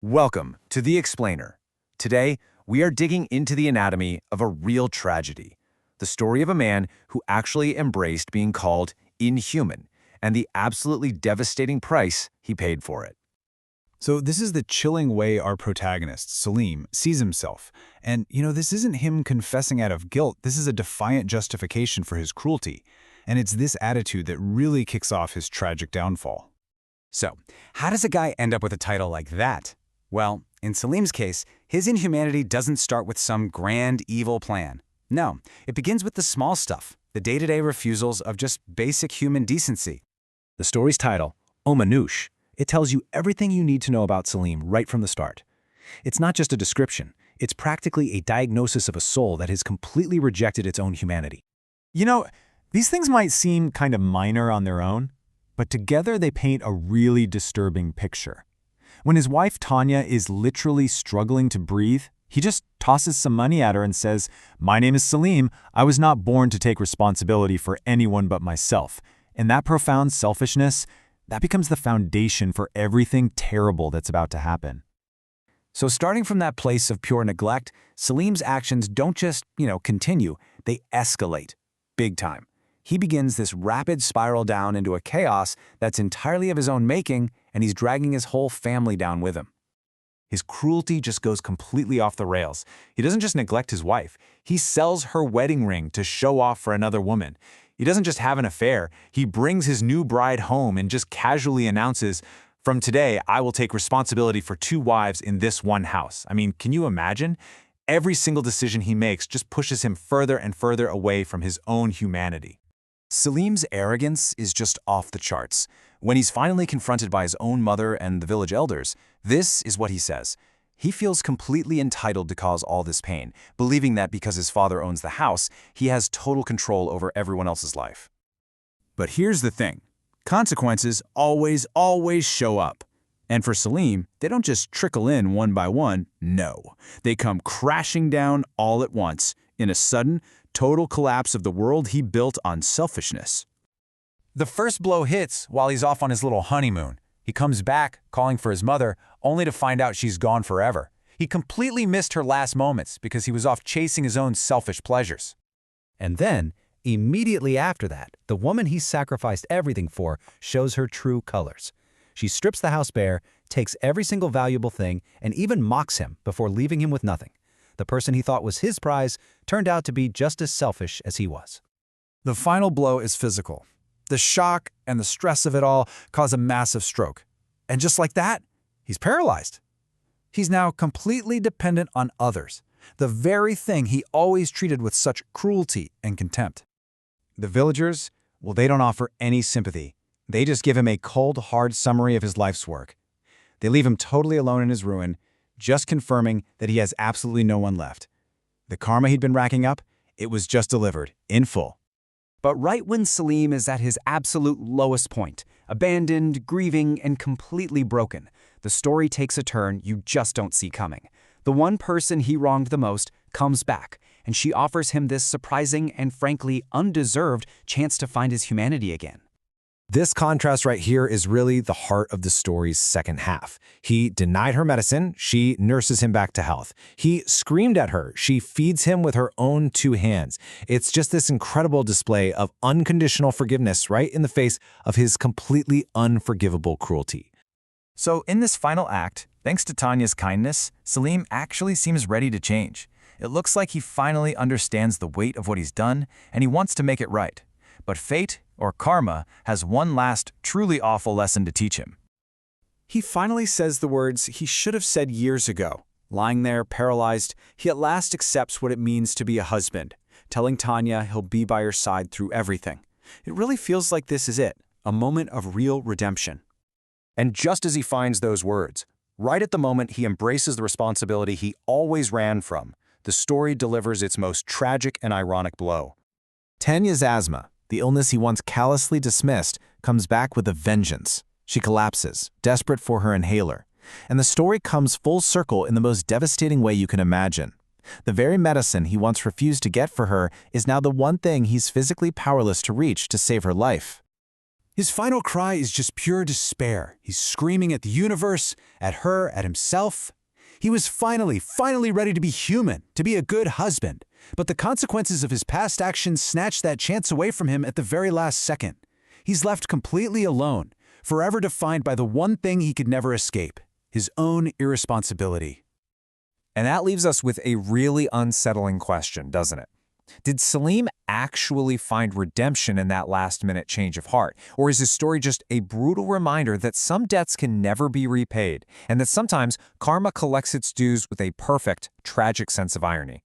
Welcome to The Explainer. Today, we are digging into the anatomy of a real tragedy, the story of a man who actually embraced being called inhuman and the absolutely devastating price he paid for it. So this is the chilling way our protagonist, Salim, sees himself. And, this isn't him confessing out of guilt. This is a defiant justification for his cruelty. And it's this attitude that really kicks off his tragic downfall. So, how does a guy end up with a title like that? Well, in Salim's case, his inhumanity doesn't start with some grand evil plan. No, it begins with the small stuff, the day-to-day refusals of just basic human decency. The story's title, Omanoush, it tells you everything you need to know about Salim right from the start. It's not just a description, it's practically a diagnosis of a soul that has completely rejected its own humanity. These things might seem kind of minor on their own, but together they paint a really disturbing picture. When his wife Tanya is literally struggling to breathe, he just tosses some money at her and says, "My name is Salim. I was not born to take responsibility for anyone but myself." And that profound selfishness, that becomes the foundation for everything terrible that's about to happen. So starting from that place of pure neglect, Salim's actions don't just, continue, they escalate. Big time. He begins this rapid spiral down into a chaos that's entirely of his own making, and he's dragging his whole family down with him. His cruelty just goes completely off the rails. He doesn't just neglect his wife. He sells her wedding ring to show off for another woman. He doesn't just have an affair. He brings his new bride home and just casually announces, "From today, I will take responsibility for 2 wives in this one house." I mean, can you imagine? Every single decision he makes just pushes him further and further away from his own humanity. Salim's arrogance is just off the charts. When he's finally confronted by his own mother and the village elders, this is what he says. He feels completely entitled to cause all this pain, believing that because his father owns the house, he has total control over everyone else's life. But here's the thing. Consequences always show up. And for Salim, they don't just trickle in one by one, no. They come crashing down all at once, in a sudden, total collapse of the world he built on selfishness. The first blow hits while he's off on his little honeymoon. He comes back, calling for his mother, only to find out she's gone forever. He completely missed her last moments because he was off chasing his own selfish pleasures. And then, immediately after that, the woman he sacrificed everything for shows her true colors. She strips the house bare, takes every single valuable thing, and even mocks him before leaving him with nothing. The person he thought was his prize turned out to be just as selfish as he was. The final blow is physical. The shock and the stress of it all cause a massive stroke. And just like that, he's paralyzed. He's now completely dependent on others, the very thing he always treated with such cruelty and contempt. The villagers, well, they don't offer any sympathy. They just give him a cold, hard summary of his life's work. They leave him totally alone in his ruin, just confirming that he has absolutely no one left. The karma he'd been racking up, it was just delivered, in full. But right when Salim is at his absolute lowest point, abandoned, grieving, and completely broken, the story takes a turn you just don't see coming. The one person he wronged the most comes back, and she offers him this surprising and frankly undeserved chance to find his humanity again. This contrast right here is really the heart of the story's second half. He denied her medicine, she nurses him back to health. He screamed at her, she feeds him with her own 2 hands. It's just this incredible display of unconditional forgiveness right in the face of his completely unforgivable cruelty. So in this final act, thanks to Tanya's kindness, Salim actually seems ready to change. It looks like he finally understands the weight of what he's done, and he wants to make it right. But fate, or karma, has one last, truly awful lesson to teach him. He finally says the words he should have said years ago. Lying there, paralyzed, he at last accepts what it means to be a husband, telling Tanya he'll be by her side through everything. It really feels like this is it, a moment of real redemption. And just as he finds those words, right at the moment he embraces the responsibility he always ran from, the story delivers its most tragic and ironic blow. Tanya's asthma, the illness he once callously dismissed, comes back with a vengeance. She collapses, desperate for her inhaler. And the story comes full circle in the most devastating way you can imagine. The very medicine he once refused to get for her is now the one thing he's physically powerless to reach to save her life. His final cry is just pure despair. He's screaming at the universe, at her, at himself. He was finally ready to be human, to be a good husband. But the consequences of his past actions snatched that chance away from him at the very last second. He's left completely alone, forever defined by the one thing he could never escape, his own irresponsibility. And that leaves us with a really unsettling question, doesn't it? Did Salim actually find redemption in that last-minute change of heart? Or is his story just a brutal reminder that some debts can never be repaid, and that sometimes karma collects its dues with a perfect, tragic sense of irony?